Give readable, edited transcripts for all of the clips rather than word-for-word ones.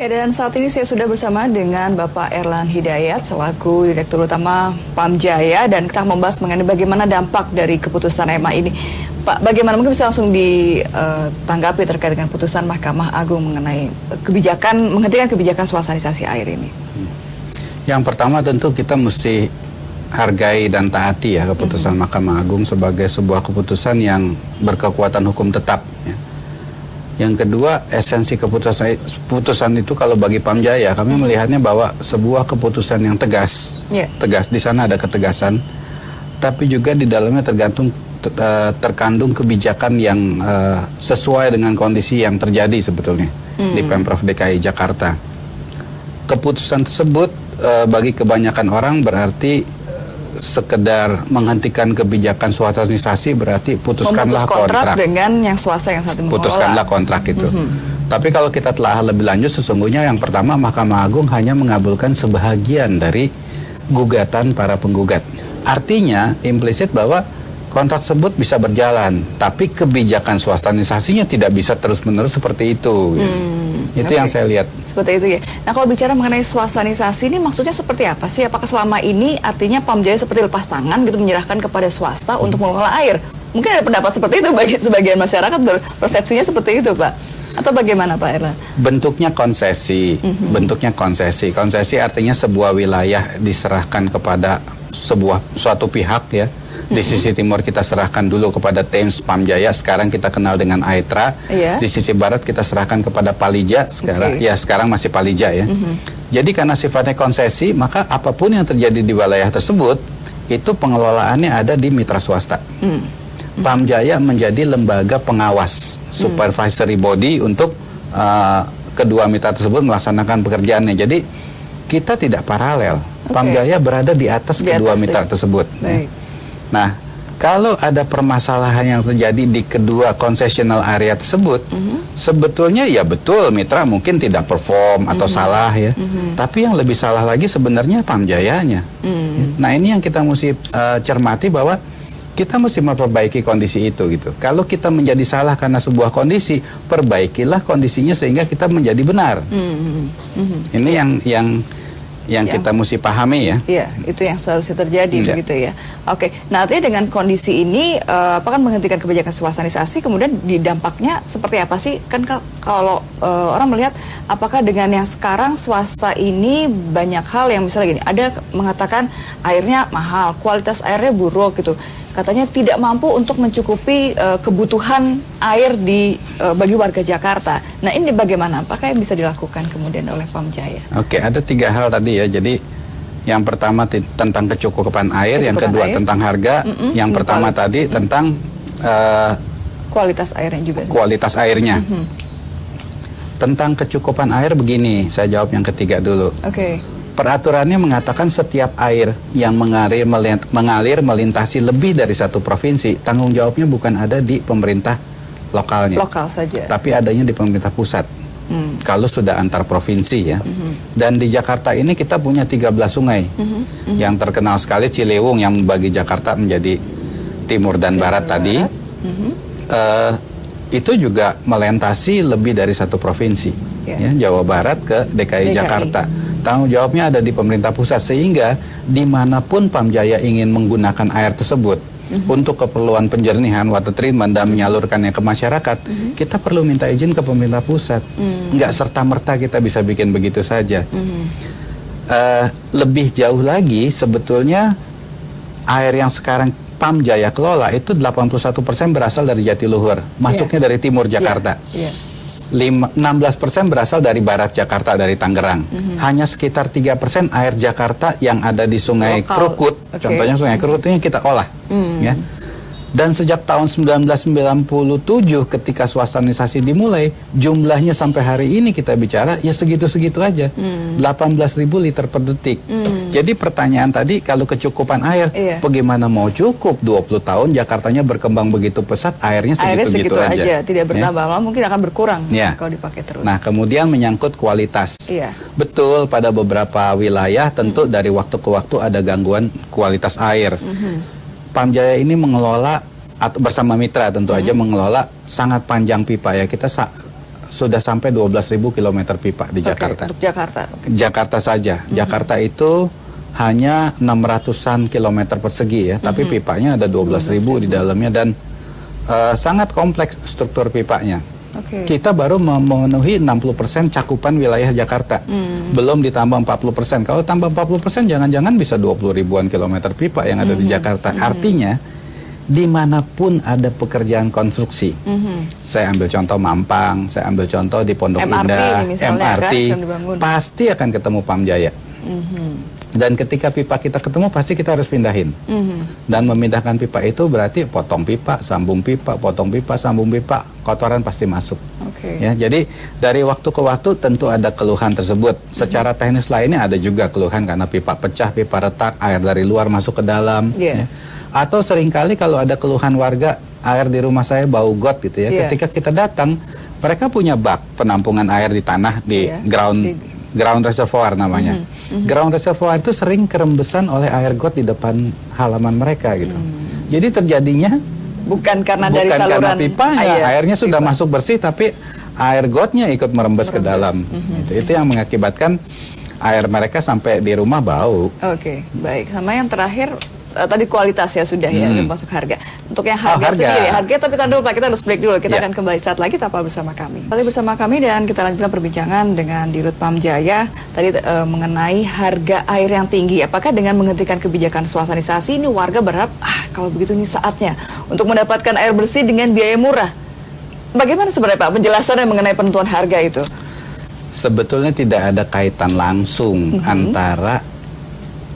Ya, dan saat ini saya sudah bersama dengan Bapak Erlan Hidayat selaku Direktur Utama PAM Jaya, dan kita membahas mengenai bagaimana dampak dari keputusan MA ini. Pak, bagaimana mungkin bisa langsung ditanggapi terkait dengan putusan Mahkamah Agung mengenai kebijakan menghentikan kebijakan swastanisasi air ini? Yang pertama tentu kita mesti hargai dan taati ya keputusan Mahkamah Agung sebagai sebuah keputusan yang berkekuatan hukum tetap. Ya. Yang kedua, esensi keputusan itu kalau bagi PAM Jaya kami melihatnya bahwa sebuah keputusan yang tegas, tegas di sana ada ketegasan, tapi juga di dalamnya terkandung kebijakan yang sesuai dengan kondisi yang terjadi sebetulnya di Pemprov DKI Jakarta. Keputusan tersebut bagi kebanyakan orang berarti sekedar menghentikan kebijakan swastanisasi, berarti putuskanlah kontrak dengan yang swasta yang saat ini mengelola. Putuskanlah kontrak itu. Tapi kalau kita telah lebih lanjut, sesungguhnya yang pertama Mahkamah Agung hanya mengabulkan sebahagian dari gugatan para penggugat. Artinya implisit bahwa kontrak tersebut bisa berjalan, tapi kebijakan swastanisasinya tidak bisa terus-menerus seperti itu. Itu yang saya lihat. Seperti itu ya. Nah, kalau bicara mengenai swastanisasi ini maksudnya seperti apa sih? Apakah selama ini artinya PAM Jaya seperti lepas tangan gitu menyerahkan kepada swasta untuk mengelola air? Mungkin ada pendapat seperti itu bagi sebagian masyarakat, persepsinya seperti itu, Pak. Atau bagaimana, Pak Erlan? Bentuknya konsesi. Bentuknya konsesi. Konsesi artinya sebuah wilayah diserahkan kepada suatu pihak ya. Di sisi timur kita serahkan dulu kepada Thames PAM Jaya, sekarang kita kenal dengan Aetra. Di sisi barat kita serahkan kepada Palija, sekarang masih Palija ya. Jadi karena sifatnya konsesi, maka apapun yang terjadi di wilayah tersebut itu pengelolaannya ada di mitra swasta. PAM Jaya menjadi lembaga pengawas, supervisory body untuk kedua mitra tersebut melaksanakan pekerjaannya. Jadi kita tidak paralel. PAM Jaya berada di atas kedua mitra tersebut. Nah, kalau ada permasalahan yang terjadi di kedua concessional area tersebut, sebetulnya ya betul mitra mungkin tidak perform atau salah ya. Tapi yang lebih salah lagi sebenarnya PAM Jayanya. Nah, ini yang kita mesti cermati bahwa kita mesti memperbaiki kondisi itu gitu. Kalau kita menjadi salah karena sebuah kondisi, perbaikilah kondisinya sehingga kita menjadi benar. Ini yang kita mesti pahami ya. Iya, itu yang seharusnya terjadi begitu ya. Oke, nah artinya dengan kondisi ini apakah menghentikan kebijakan swastanisasi, kemudian di dampaknya seperti apa sih? Kan kalau orang melihat apakah dengan yang sekarang swasta ini banyak hal yang misalnya gini, ada mengatakan airnya mahal, kualitas airnya buruk gitu. Katanya tidak mampu untuk mencukupi kebutuhan air bagi warga Jakarta. Nah, ini bagaimana? Apakah yang bisa dilakukan kemudian oleh PAM Jaya? Oke, ada 3 hal tadi ya. Jadi yang pertama tentang kecukupan air, yang kedua tentang harga, yang pertama tadi tentang kualitas airnya juga. Kualitas airnya. Tentang kecukupan air begini, saya jawab yang ketiga dulu. Peraturannya mengatakan setiap air yang mengalir melintasi lebih dari satu provinsi, tanggung jawabnya bukan ada di pemerintah lokalnya. Lokal saja. Tapi adanya di pemerintah pusat. Kalau sudah antar provinsi ya. Dan di Jakarta ini kita punya 13 sungai. Yang terkenal sekali Ciliwung yang membagi Jakarta menjadi timur dan barat tadi. Itu juga melintasi lebih dari satu provinsi. Ya, Jawa Barat ke DKI Jakarta. Tanggung jawabnya ada di pemerintah pusat, sehingga dimanapun PAM Jaya ingin menggunakan air tersebut untuk keperluan penjernihan, water treatment, dan menyalurkannya ke masyarakat, kita perlu minta izin ke pemerintah pusat. Nggak serta-merta kita bisa bikin begitu saja. Lebih jauh lagi, sebetulnya air yang sekarang PAM Jaya kelola itu 81% berasal dari Jatiluhur, masuknya dari timur Jakarta. 16% berasal dari barat Jakarta, dari Tangerang. Hanya sekitar 3% air Jakarta yang ada di Sungai Krukut. Contohnya Sungai Krukut ini kita olah. Ya. Dan sejak tahun 1997 ketika swastanisasi dimulai, jumlahnya sampai hari ini kita bicara ya segitu-segitu aja. 18.000 liter per detik. Jadi pertanyaan tadi, kalau kecukupan air, bagaimana mau cukup 20 tahun Jakartanya berkembang begitu pesat, airnya segitu-segitu aja. Tidak bertambah, malah mungkin akan berkurang kalau dipakai terus. Nah, kemudian menyangkut kualitas. Betul, pada beberapa wilayah tentu dari waktu ke waktu ada gangguan kualitas air. PAM Jaya ini mengelola atau bersama mitra tentu aja mengelola sangat panjang pipa ya. Kita sudah sampai 12.000 kilometer pipa di Jakarta. Untuk Jakarta. Jakarta saja. Jakarta itu hanya 600-an kilometer persegi ya, tapi pipanya ada 12.000 di dalamnya dan sangat kompleks struktur pipanya. Kita baru memenuhi 60% cakupan wilayah Jakarta. Belum ditambah 40%. Kalau tambah 40%, jangan-jangan bisa 20 ribuan kilometer pipa yang ada di Jakarta. Artinya, dimanapun ada pekerjaan konstruksi. Saya ambil contoh Mampang, saya ambil contoh di Pondok Indah, MRT, pasti akan ketemu Pam Jaya. Dan ketika pipa kita ketemu, pasti kita harus pindahin. Dan memindahkan pipa itu berarti potong pipa, sambung pipa, potong pipa, sambung pipa, kotoran pasti masuk. Ya, jadi dari waktu ke waktu tentu ada keluhan tersebut. Secara teknis lainnya ada juga keluhan karena pipa pecah, pipa retak, air dari luar masuk ke dalam. Ya. Atau seringkali kalau ada keluhan warga, air di rumah saya bau got gitu ya. Ketika kita datang, mereka punya bak penampungan air di tanah, di ground reservoir namanya. Ground reservoir itu sering kerembesan oleh air got di depan halaman mereka gitu. Jadi terjadinya bukan dari saluran karena pipanya, airnya sudah masuk bersih tapi air gotnya ikut merembes ke dalam. Itu yang mengakibatkan air mereka sampai di rumah bau. Baik. Sama yang terakhir tadi kualitas ya sudah ya, termasuk harga. Untuk yang harga sendiri, harga tapi tadi dulu Pak, kita harus break dulu. Kita akan kembali saat lagi tetap bersama kami. Kembali bersama kami dan kita lanjutkan perbincangan dengan Dirut Pam Jaya tadi mengenai harga air yang tinggi. Apakah dengan menghentikan kebijakan swastanisasi ini warga berharap kalau begitu ini saatnya untuk mendapatkan air bersih dengan biaya murah? Bagaimana sebenarnya Pak penjelasannya mengenai penentuan harga itu? Sebetulnya tidak ada kaitan langsung antara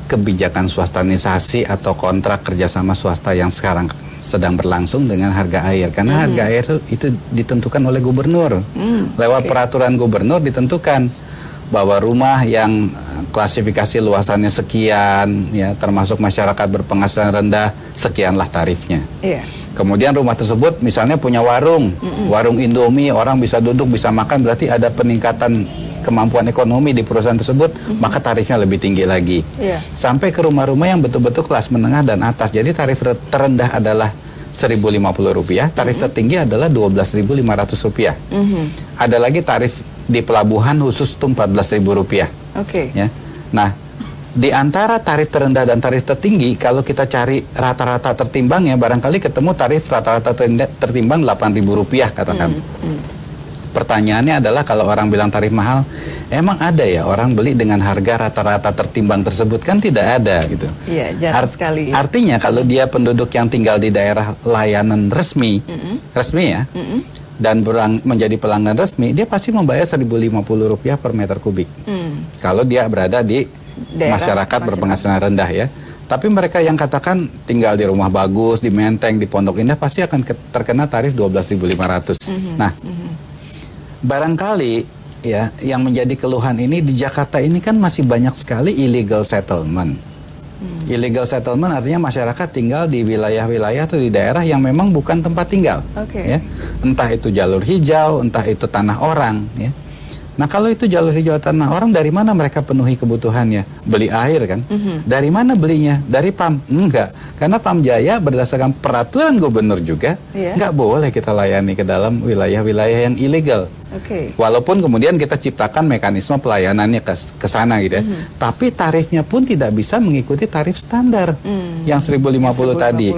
kebijakan swastanisasi atau kontrak kerjasama swasta yang sekarang sedang berlangsung dengan harga air, karena harga air itu ditentukan oleh gubernur lewat peraturan gubernur, ditentukan bahwa rumah yang klasifikasi luasannya sekian ya, termasuk masyarakat berpenghasilan rendah, sekianlah tarifnya. Kemudian rumah tersebut misalnya punya warung Indomie, orang bisa duduk, bisa makan, berarti ada peningkatan kemampuan ekonomi di perusahaan tersebut, maka tarifnya lebih tinggi lagi. Sampai ke rumah-rumah yang betul-betul kelas menengah dan atas. Jadi tarif terendah adalah Rp1.050, tarif tertinggi adalah Rp12.500. Ada lagi tarif di pelabuhan khusus itu Rp14.000. Ya. Nah, di antara tarif terendah dan tarif tertinggi, kalau kita cari rata-rata tertimbangnya, barangkali ketemu tarif rata-rata tertimbang Rp8.000 katakan. Pertanyaannya adalah kalau orang bilang tarif mahal, emang ada ya orang beli dengan harga rata-rata tertimbang tersebut? Kan tidak ada gitu. Jarang sekali. Artinya kalau dia penduduk yang tinggal di daerah layanan resmi, ya, dan menjadi pelanggan resmi, dia pasti membayar Rp1.050 per meter kubik. Kalau dia berada di masyarakat berpenghasilan rendah ya. Tapi mereka yang katakan tinggal di rumah bagus, di Menteng, di Pondok Indah, pasti akan terkena tarif Rp12.500. Nah, barangkali ya yang menjadi keluhan ini di Jakarta ini kan masih banyak sekali illegal settlement. Illegal settlement artinya masyarakat tinggal di wilayah-wilayah atau di daerah yang memang bukan tempat tinggal. Ya. Entah itu jalur hijau, entah itu tanah orang. Ya. Nah kalau itu jalur hijau tanah orang, dari mana mereka penuhi kebutuhannya? Beli air kan? Dari mana belinya? Dari PAM? Enggak. Karena Pam Jaya berdasarkan peraturan gubernur juga, nggak boleh kita layani ke dalam wilayah-wilayah yang ilegal. Walaupun kemudian kita ciptakan mekanisme pelayanannya ke sana gitu ya. Tapi tarifnya pun tidak bisa mengikuti tarif standar yang Rp1.050 tadi.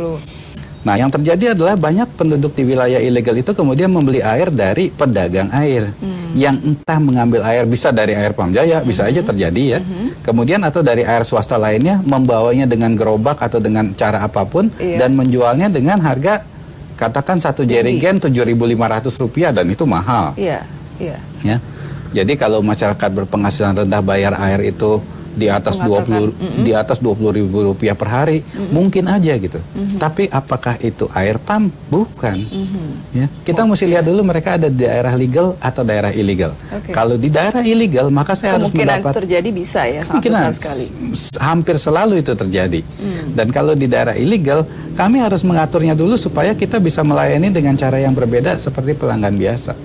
Nah, yang terjadi adalah banyak penduduk di wilayah ilegal itu kemudian membeli air dari pedagang air yang entah mengambil air, bisa dari air Pam Jaya, bisa aja terjadi ya. Kemudian atau dari air swasta lainnya, membawanya dengan gerobak atau dengan cara apapun dan menjualnya dengan harga katakan 1 jerigen Rp7.500 dan itu mahal. Ya. Jadi kalau masyarakat berpenghasilan rendah bayar air itu di atas Rp20.000 per hari, mungkin aja gitu. Tapi apakah itu air PAM? Bukan. Ya, kita mesti lihat dulu mereka ada di daerah legal atau daerah ilegal. Kalau di daerah ilegal, maka saya harus mendapat. Kemungkinan terjadi bisa ya, sangat besar sekali. Hampir selalu itu terjadi. Dan kalau di daerah ilegal, kami harus mengaturnya dulu supaya kita bisa melayani dengan cara yang berbeda seperti pelanggan biasa.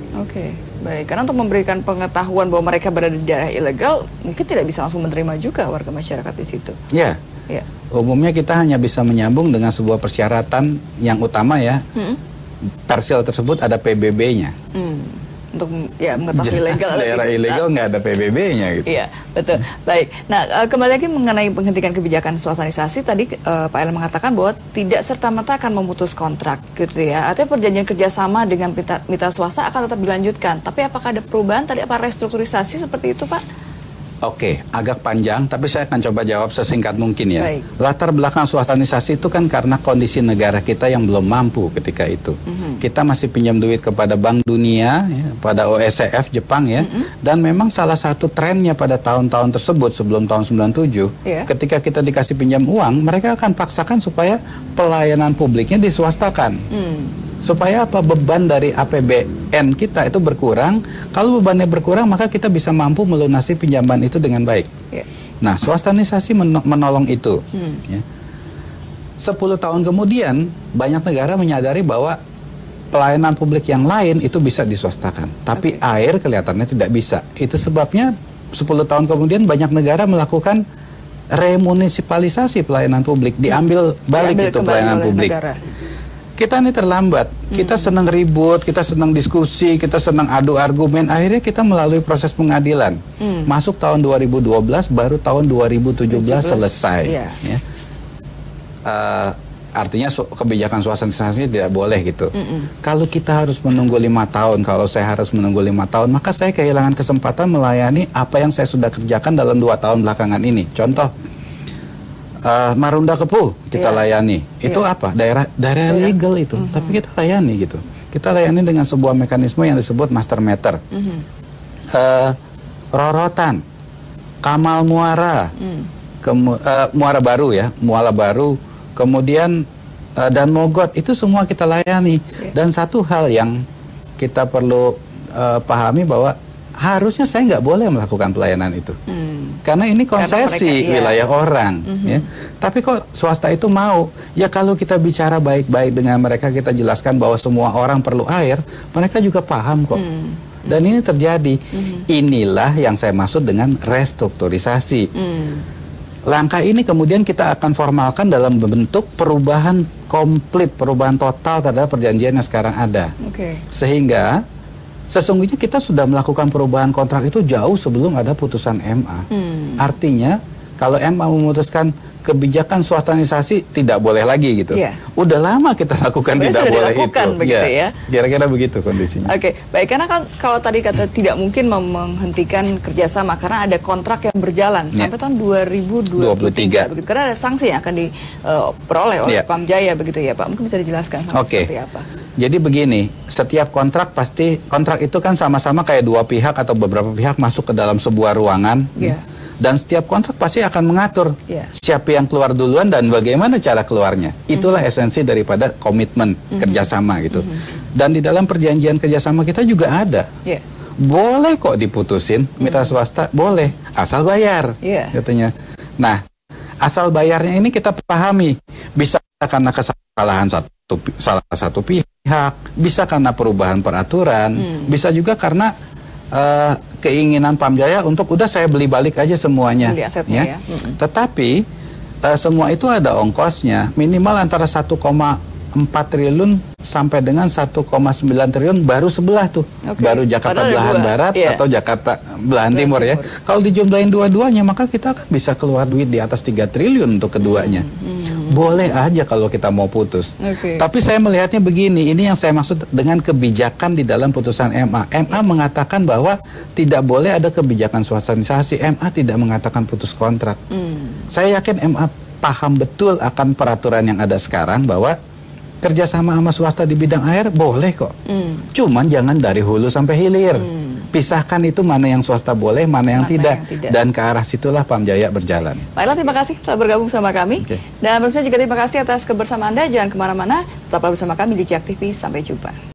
Baik, karena untuk memberikan pengetahuan bahwa mereka berada di daerah ilegal, mungkin tidak bisa langsung menerima juga warga masyarakat di situ. Ya. Umumnya kita hanya bisa menyambung dengan sebuah persyaratan yang utama ya. Parsial tersebut ada PBB-nya. untuk ya mengetahui legal atau daerah tidak. ilegal nggak ada PBB-nya gitu. Iya, betul. Baik. Nah, kembali lagi mengenai penghentian kebijakan swastanisasi tadi Pak Ellen mengatakan bahwa tidak serta-merta akan memutus kontrak gitu ya. Artinya perjanjian kerjasama dengan mitra swasta akan tetap dilanjutkan. Tapi apakah ada perubahan tadi, apa restrukturisasi seperti itu, Pak? Oke, agak panjang, tapi saya akan coba jawab sesingkat mungkin ya. Baik. Latar belakang swastanisasi itu kan karena kondisi negara kita yang belum mampu ketika itu. Kita masih pinjam duit kepada Bank Dunia, ya, pada OECF Jepang ya. Dan memang salah satu trennya pada tahun-tahun tersebut sebelum tahun 97, ketika kita dikasih pinjam uang, mereka akan paksakan supaya pelayanan publiknya diswastakan. Supaya apa? Beban dari APBN kita itu berkurang. Kalau bebannya berkurang, maka kita bisa mampu melunasi pinjaman itu dengan baik. Nah, swastanisasi menolong itu. Ya. 10 tahun kemudian, banyak negara menyadari bahwa pelayanan publik yang lain itu bisa diswastakan. Tapi air kelihatannya tidak bisa. Itu sebabnya 10 tahun kemudian banyak negara melakukan remunisipalisasi pelayanan publik. Diambil balik itu pelayanan publik. Negara. Kita ini terlambat, kita senang ribut, kita senang diskusi, kita senang adu argumen. Akhirnya kita melalui proses pengadilan. Masuk tahun 2012, baru tahun 2017 selesai. Ya. Artinya kebijakan swastanisasi tidak boleh gitu. Kalau kita harus menunggu 5 tahun, kalau saya harus menunggu 5 tahun, maka saya kehilangan kesempatan melayani apa yang saya sudah kerjakan dalam 2 tahun belakangan ini. Contoh, Marunda Kepuh kita layani. Itu apa? Daerah legal itu. Tapi kita layani gitu. Kita layani dengan sebuah mekanisme yang disebut master meter. Rorotan, Kamal Muara, Muara Baru ya, Muara Baru, kemudian dan Mogot, itu semua kita layani. Dan satu hal yang kita perlu pahami bahwa harusnya saya nggak boleh melakukan pelayanan itu. Karena ini konsesi wilayah orang. Ya. Tapi kok swasta itu mau? Ya kalau kita bicara baik-baik dengan mereka, kita jelaskan bahwa semua orang perlu air, mereka juga paham kok. Dan ini terjadi. Inilah yang saya maksud dengan restrukturisasi. Langkah ini kemudian kita akan formalkan dalam bentuk perubahan komplit, perubahan total terhadap perjanjian yang sekarang ada. Sehingga sesungguhnya kita sudah melakukan perubahan kontrak itu jauh sebelum ada putusan MA. Artinya, kalau MA memutuskan kebijakan swastanisasi tidak boleh lagi gitu. Udah lama kita lakukan tidak boleh itu. Ya. Kira-kira begitu kondisinya. Baik, karena kan kalau tadi kata tidak mungkin menghentikan kerjasama karena ada kontrak yang berjalan sampai tahun 2023. Begitu. Karena ada sanksi yang akan diperoleh oleh Pamjaya begitu ya Pak. Mungkin bisa dijelaskan seperti apa? Jadi begini, setiap kontrak itu kan sama-sama kayak dua pihak atau beberapa pihak masuk ke dalam sebuah ruangan. Dan setiap kontrak pasti akan mengatur siapa yang keluar duluan dan bagaimana cara keluarnya. Itulah esensi daripada komitmen kerjasama gitu. Dan di dalam perjanjian kerjasama kita juga ada. Boleh kok diputusin mitra swasta, boleh asal bayar, katanya. Nah, asal bayarnya ini kita pahami, bisa karena kesalahan salah satu pihak, bisa karena perubahan peraturan, bisa juga karena keinginan Pamjaya untuk udah saya beli balik aja semuanya. Tetapi semua itu ada ongkosnya, minimal antara 1,4 triliun sampai dengan 1,9 triliun baru sebelah tuh. Baru Jakarta belahan barat atau Jakarta belahan timur ya. Kalau dijumlahin dua-duanya maka kita akan bisa keluar duit di atas 3 triliun untuk keduanya. Boleh aja kalau kita mau putus. Tapi saya melihatnya begini, ini yang saya maksud dengan kebijakan di dalam putusan MA. MA mengatakan bahwa tidak boleh ada kebijakan swastanisasi. MA tidak mengatakan putus kontrak. Saya yakin MA paham betul akan peraturan yang ada sekarang bahwa kerjasama sama swasta di bidang air boleh kok. Cuman jangan dari hulu sampai hilir. Pisahkan itu mana yang swasta boleh, mana yang tidak. Dan ke arah situlah Pamjaya berjalan. Pak Ellen, terima kasih telah bergabung sama kami. Dan pemirsa juga terima kasih atas kebersamaan Anda. Jangan kemana-mana, tetaplah bersama kami di JAK TV. Sampai jumpa.